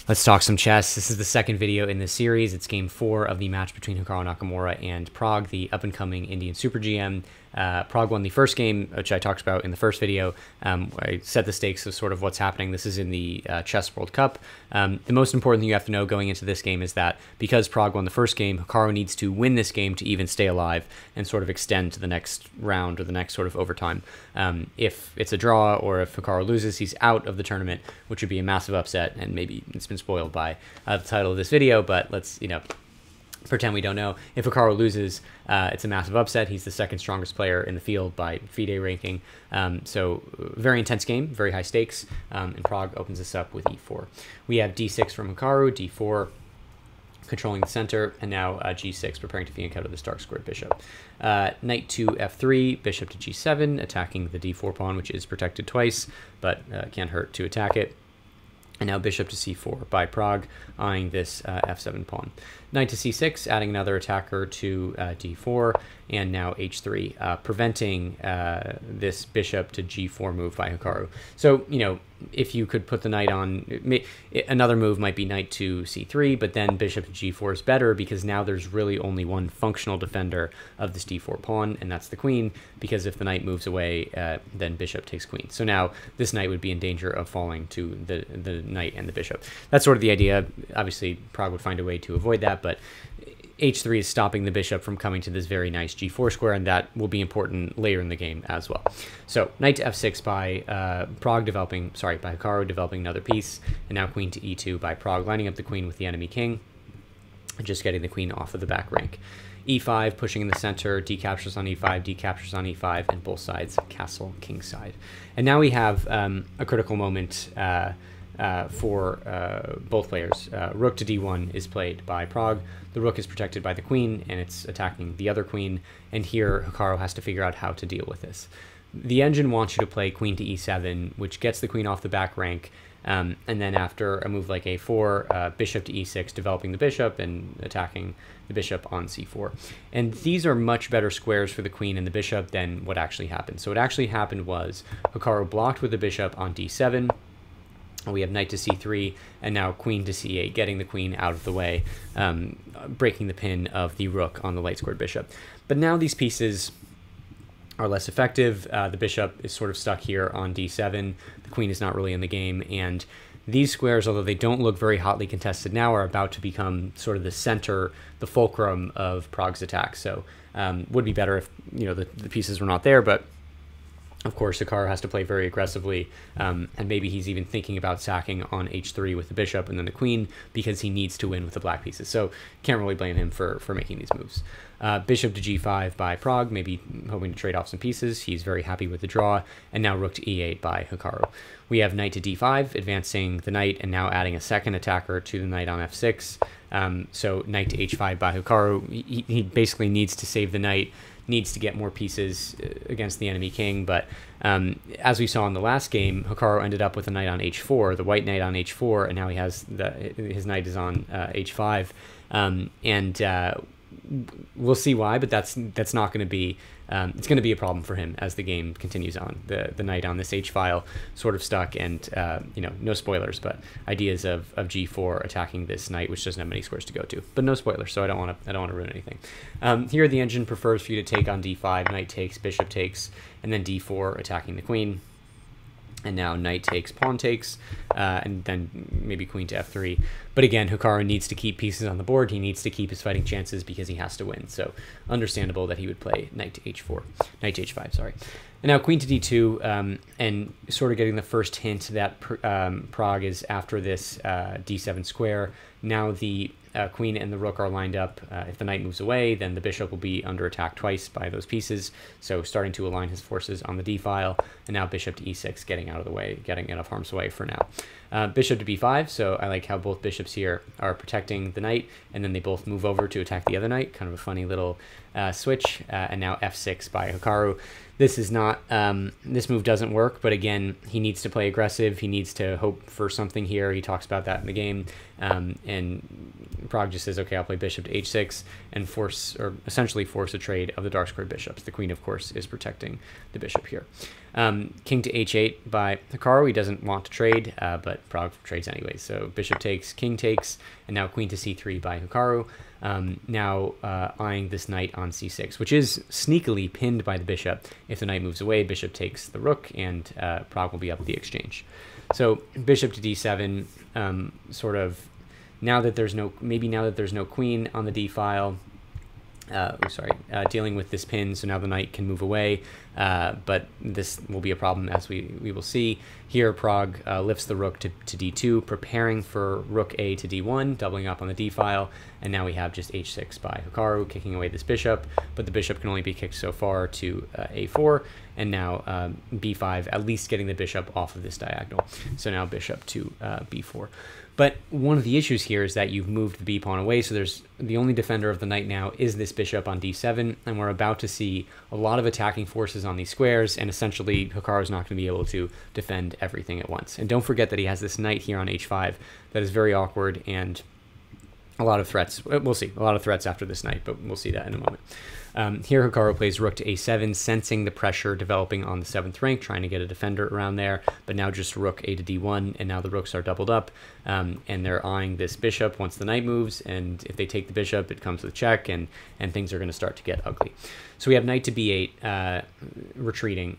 Let's talk some chess. This is the second video in this series. It's game 4 of the match between Hikaru Nakamura and Pragg, the up-and-coming Indian Super GM. Pragg won the first game, which I talked about in the first video. I set the stakes of sort of what's happening. This is in the Chess World Cup. The most important thing you have to know going into this game is that because Pragg won the first game, Hikaru needs to win this game to even stay alive and sort of extend to the next round or the next sort of overtime. If it's a draw or if Hikaru loses, he's out of the tournament, which would be a massive upset, and maybe it's been spoiled by the title of this video, but let's, pretend we don't know. If Hikaru loses, it's a massive upset. He's the second strongest player in the field by FIDE ranking. So very intense game, very high stakes, and Pragg opens this up with e4. We have d6 from Hikaru, d4 controlling the center, and now g6 preparing to flank out of this dark squared bishop. Knight to f3, bishop to g7, attacking the d4 pawn, which is protected twice, but can't hurt to attack it. And now bishop to c4 by Pragg, eyeing this f7 pawn. Knight to c6, adding another attacker to d4, and now h3, preventing this bishop to g4 move by Hikaru. So, if you could put the knight on, another move might be knight to c3, but then bishop to g4 is better because now there's really only one functional defender of this d4 pawn, and that's the queen, because if the knight moves away, then bishop takes queen. So now this knight would be in danger of falling to the knight and the bishop. That's sort of the idea. Obviously, Pragg would find a way to avoid that, but h3 is stopping the bishop from coming to this very nice g4 square, and that will be important later in the game as well. So knight to f6 by by Hikaru developing another piece, and now queen to e2 by Pragg, lining up the queen with the enemy king, and just getting the queen off of the back rank. e5 pushing in the center, d captures on e5, d captures on e5, and both sides castle kingside. And now we have a critical moment for both players. Rook to d1 is played by Pragg. The rook is protected by the queen, and it's attacking the other queen, and here Hikaru has to figure out how to deal with this. The engine wants you to play queen to e7, which gets the queen off the back rank, and then after a move like a4, bishop to e6, developing the bishop and attacking the bishop on c4. And these are much better squares for the queen and the bishop than what actually happened. So what actually happened was Hikaru blocked with the bishop on d7, we have knight to c3, and now queen to c8, getting the queen out of the way, breaking the pin of the rook on the light squared bishop. But now these pieces are less effective. The bishop is sort of stuck here on d7. The queen is not really in the game, and these squares, although they don't look very hotly contested now, are about to become sort of the center, the fulcrum of Pragg's attack. So would be better if the pieces were not there, but of course, Hikaru has to play very aggressively, and maybe he's even thinking about sacking on h3 with the bishop and then the queen because he needs to win with the black pieces. So can't really blame him for making these moves. Bishop to g5 by Pragg, maybe hoping to trade off some pieces. He's very happy with the draw, and now rook to e8 by Hikaru. We have knight to d5, advancing the knight and now adding a second attacker to the knight on f6. So knight to h5 by Hikaru. He basically needs to save the knight, needs to get more pieces against the enemy king, but as we saw in the last game, Hikaru ended up with a knight on h4, the white knight on h4, and now he has his knight is on h5, and we'll see why, but that's not going to be it's going to be a problem for him as the game continues on. The knight on this h file sort of stuck, and no spoilers, but ideas of g4 attacking this knight, which doesn't have many squares to go to, but no spoilers, so I don't want to ruin anything. Here the engine prefers for you to take on d5, knight takes, bishop takes, and then d4 attacking the queen. And now knight takes, pawn takes, and then maybe queen to f3. But again, Hikaru needs to keep pieces on the board. He needs to keep his fighting chances because he has to win. So understandable that he would play knight to h5, sorry. And now queen to d2, and sort of getting the first hint that Pragg is after this d7 square. Now the queen and the rook are lined up. If the knight moves away, then the bishop will be under attack twice by those pieces. So starting to align his forces on the d file, and now bishop to e6, getting out of the way, getting out of harm's way for now. Bishop to b5, so I like how both bishops here are protecting the knight, and then they both move over to attack the other knight. Kind of a funny little switch. And now f6 by Hikaru. This is not, this move doesn't work, but again, he needs to play aggressive. He needs to hope for something here. He talks about that in the game, and Pragg just says, okay, I'll play bishop to h6 and essentially force a trade of the dark squared bishops. The queen, of course, is protecting the bishop here. King to h8 by Hikaru. He doesn't want to trade, but Prague trades anyway. So bishop takes, king takes, and now queen to c3 by Hikaru. Now eyeing this knight on c6, which is sneakily pinned by the bishop. If the knight moves away, bishop takes the rook, and Prague will be up the exchange. So bishop to d7, sort of now that there's no, maybe now that there's no queen on the d file, dealing with this pin, so now the knight can move away, but this will be a problem, as we will see. Here, Prague lifts the rook to d2, preparing for rook a to d1, doubling up on the d file, and now we have just h6 by Hikaru, kicking away this bishop, but the bishop can only be kicked so far to a4, and now b5, at least getting the bishop off of this diagonal. So now bishop to b4. But one of the issues here is that you've moved the b-pawn away, so there's the only defender of the knight now is this bishop on d7, and we're about to see a lot of attacking forces on these squares, and essentially Hikaru's not going to be able to defend everything at once. And don't forget that he has this knight here on h5 that is very awkward, and a lot of threats. We'll see. A lot of threats after this knight, but we'll see that in a moment. Here Hikaru plays rook to a7, sensing the pressure developing on the 7th rank, trying to get a defender around there, but now just rook a to d1, and now the rooks are doubled up, and they're eyeing this bishop once the knight moves, and if they take the bishop, it comes with check, and things are going to start to get ugly. So we have knight to b8, retreating,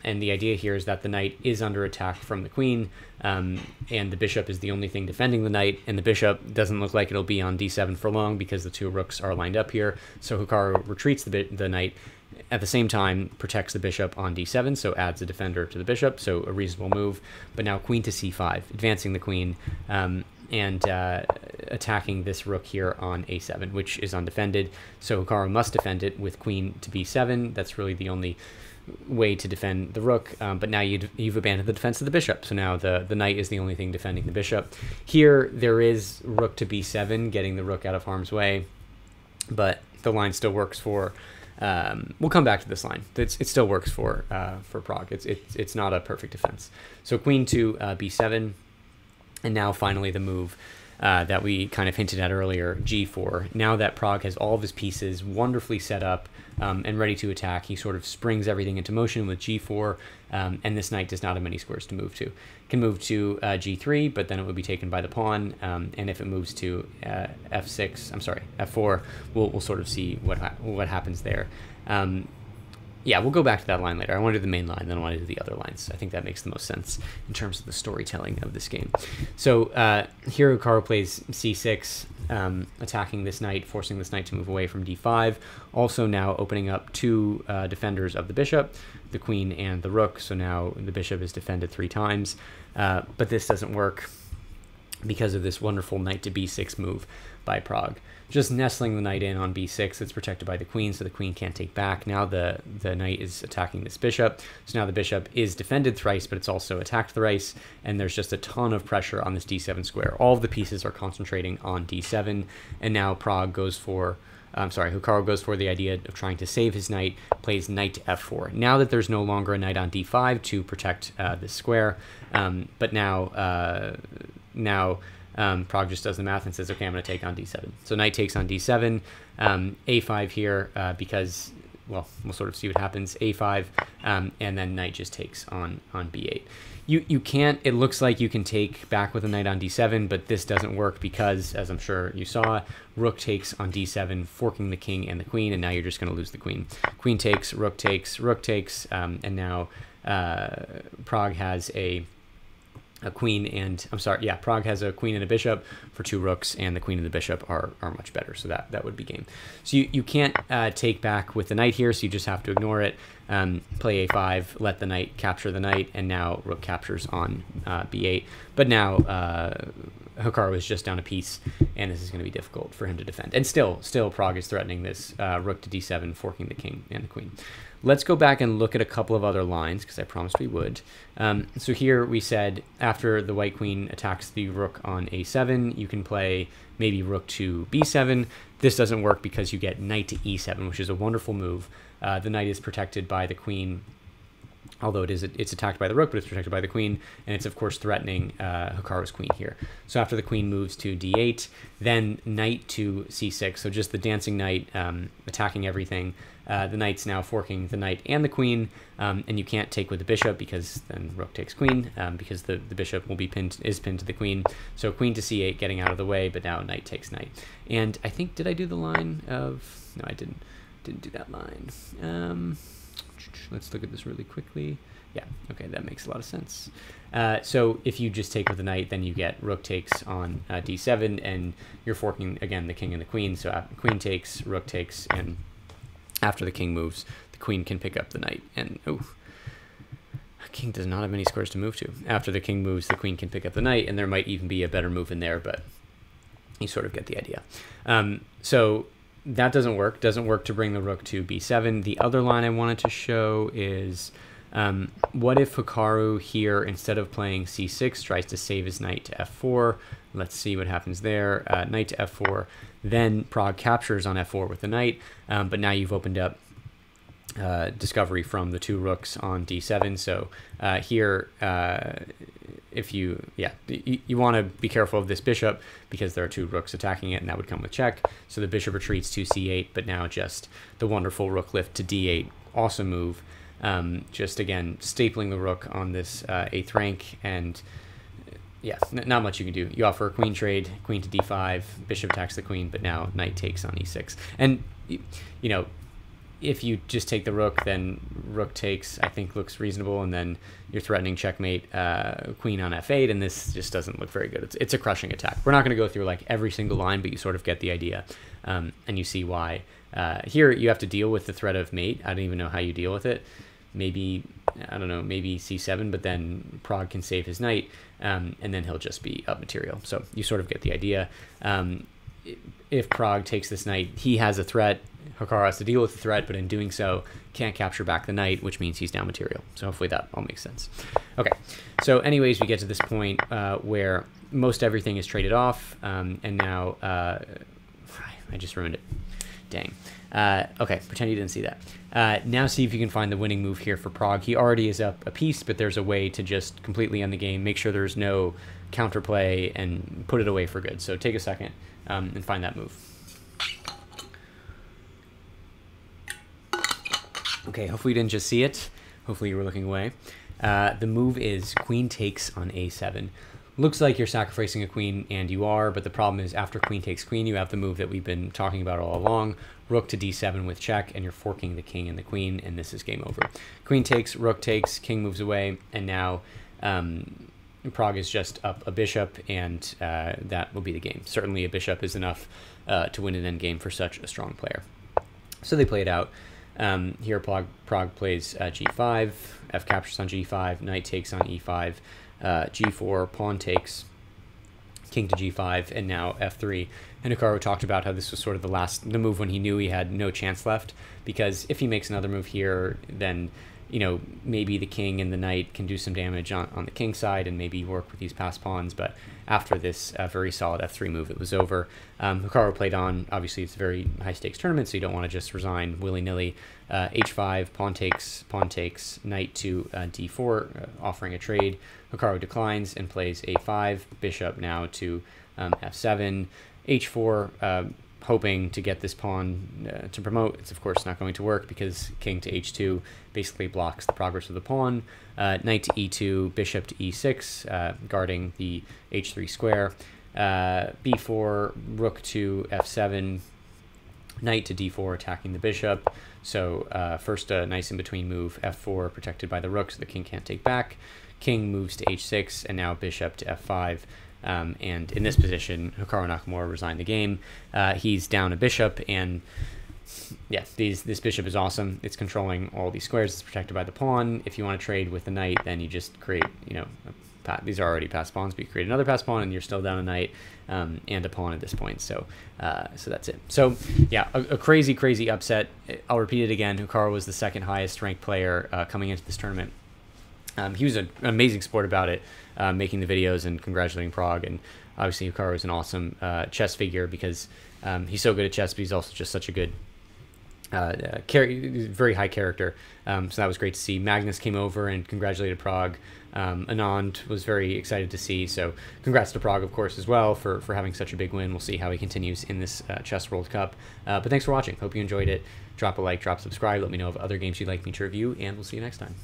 and the idea here is that the knight is under attack from the queen, and the bishop is the only thing defending the knight, and the bishop doesn't look like it'll be on d7 for long because the two rooks are lined up here, so Hikaru retreats the knight, at the same time protects the bishop on d7, so adds a defender to the bishop, so a reasonable move. But now queen to c5, advancing the queen, and attacking this rook here on a7, which is undefended, so Hikaru must defend it with queen to b7. That's really the only way to defend the rook, but now you've abandoned the defense of the bishop, so now the knight is the only thing defending the bishop. Here there is rook to b7, getting the rook out of harm's way, but the line still works for, we'll come back to this line. It still works for Prague. It's not a perfect defense. So queen to b7, and now finally the move that we kind of hinted at earlier, g4. Now that Prague has all of his pieces wonderfully set up and ready to attack, he sort of springs everything into motion with g4, and this knight does not have many squares to move to. It can move to g3, but then it would be taken by the pawn, and if it moves to f4, we'll sort of see what happens there. Yeah, we'll go back to that line later. I want to do the main line, then I want to do the other lines. I think that makes the most sense in terms of the storytelling of this game. So here Hikaru plays c6, attacking this knight, forcing this knight to move away from d5. Also now opening up two defenders of the bishop, the queen and the rook. So now the bishop is defended 3 times, but this doesn't work because of this wonderful knight to b6 move by Prague. Just nestling the knight in on b6, it's protected by the queen, so the queen can't take back. Now the knight is attacking this bishop, so now the bishop is defended thrice, but it's also attacked thrice, and there's just a ton of pressure on this d7 square. All of the pieces are concentrating on d7, and now Hikaru goes for the idea of trying to save his knight, plays knight to f4. Now that there's no longer a knight on d5 to protect this square, but now Prague just does the math and says, okay, I'm going to take on d7. So knight takes on d7, a5 here, because, well, we'll sort of see what happens, a5, and then knight just takes on b8. You can't, it looks like you can take back with a knight on d7, but this doesn't work because, as I'm sure you saw, rook takes on d7, forking the king and the queen, and now you're just going to lose the queen. Queen takes, rook takes, and now Prague has a queen and, Prague has a queen and a bishop for 2 rooks, and the queen and the bishop are much better, so that would be game. So you can't take back with the knight here, so you just have to ignore it, play a5, let the knight capture the knight, and now rook captures on b8. But now Hikaru is just down a piece, and this is going to be difficult for him to defend. And still Prague is threatening this rook to d7, forking the king and the queen. Let's go back and look at a couple of other lines, because I promised we would. So here we said after the white queen attacks the rook on a7, you can play maybe rook to b7. This doesn't work because you get knight to e7, which is a wonderful move. The knight is protected by the queen although it's attacked by the rook, but it's protected by the queen, and it's of course threatening Hikaru's queen here. So after the queen moves to d8, then knight to c6, so just the dancing knight attacking everything. The knight's now forking the knight and the queen, and you can't take with the bishop because then rook takes queen, because the bishop will be pinned to the queen. So queen to c8 getting out of the way, but now knight takes knight. And I think, did I do the line of, no, I didn't do that line. Let's look at this really quickly. Yeah, okay, that makes a lot of sense. So if you just take with the knight, then you get rook takes on d7, and you're forking, again, the king and the queen. So queen takes, rook takes, and after the king moves, the queen can pick up the knight. And, oh, king does not have any squares to move to. After the king moves, the queen can pick up the knight, and there might even be a better move in there, but you sort of get the idea. So that doesn't work to bring the rook to b7. The other line I wanted to show is, what if Hikaru here, instead of playing c6, tries to save his knight to f4? Let's see what happens there. Knight to f4, then Prague captures on f4 with the knight, but now you've opened up discovery from the two rooks on d7. So here, if you want to be careful of this bishop because there are two rooks attacking it, and that would come with check. So the bishop retreats to c8, but now just the wonderful rook lift to d8. Awesome move. Just again, stapling the rook on this 8th rank, and yeah, not much you can do. You offer a queen trade, queen to d5, bishop attacks the queen, but now knight takes on e6. And, you know, if you just take the rook, then rook takes, I think, looks reasonable, and then you're threatening checkmate, queen on f8, and this just doesn't look very good. It's a crushing attack. We're not going to go through like every single line, but you sort of get the idea, and you see why. Here you have to deal with the threat of mate. I don't even know how you deal with it. Maybe, I don't know, maybe c7, but then Prague can save his knight, and then he'll just be up material. So you sort of get the idea. If Prague takes this knight, he has a threat. Hikaru has to deal with the threat, but in doing so, can't capture back the knight, which means he's down material. So hopefully that all makes sense. Okay, so anyways, we get to this point where most everything is traded off, and now, I just ruined it. Dang. Okay, pretend you didn't see that. Now see if you can find the winning move here for Prague. He already is up a piece, but there's a way to just completely end the game, make sure there's no counterplay, and put it away for good. So take a second and find that move. Okay, hopefully you didn't just see it. Hopefully you were looking away. The move is queen takes on a7. Looks like you're sacrificing a queen, and you are, but the problem is after queen takes queen, you have the move that we've been talking about all along, rook to d7 with check, and you're forking the king and the queen, and this is game over. Queen takes, rook takes, king moves away, and now Prague is just up a bishop, and that will be the game. Certainly a bishop is enough to win an endgame for such a strong player. So they play it out. Here Prague plays g5, f captures on g5, knight takes on e5, g4, pawn takes, king to g5, and now f3. And Hikaru talked about how this was sort of the move when he knew he had no chance left, because if he makes another move here, then, you know, maybe the king and the knight can do some damage on the king side and maybe work with these passed pawns, but after this very solid f3 move, it was over. Hikaru played on. Obviously, it's a very high-stakes tournament, so you don't want to just resign willy-nilly. h5, pawn takes, knight to d4, offering a trade. Hikaru declines and plays a5, bishop now to f7, h4, hoping to get this pawn to promote. It's of course not going to work because king to h2 basically blocks the progress of the pawn. Knight to e2, bishop to e6, guarding the h3 square. b4, rook to f7, knight to d4, attacking the bishop. So first a nice in-between move, f4, protected by the rook so the king can't take back. King moves to h6, and now bishop to f5. And in this position, Hikaru Nakamura resigned the game. He's down a bishop, and yeah, this bishop is awesome. It's controlling all these squares. It's protected by the pawn. If you want to trade with the knight, then you just create, you know, these are already passed pawns, but you create another passed pawn, and you're still down a knight and a pawn at this point. So so that's it. So yeah, a crazy, crazy upset. I'll repeat it again. Hikaru was the second highest ranked player coming into this tournament. He was an amazing sport about it, making the videos and congratulating Prague. And obviously Hikaru is an awesome chess figure because he's so good at chess, but he's also just such a good very high character. So that was great to see. Magnus came over and congratulated Prague. Anand was very excited to see. So congrats to Prague, of course, as well for having such a big win. We'll see how he continues in this Chess World Cup. But thanks for watching. Hope you enjoyed it. Drop a like, drop subscribe. Let me know of other games you'd like me to review, and we'll see you next time.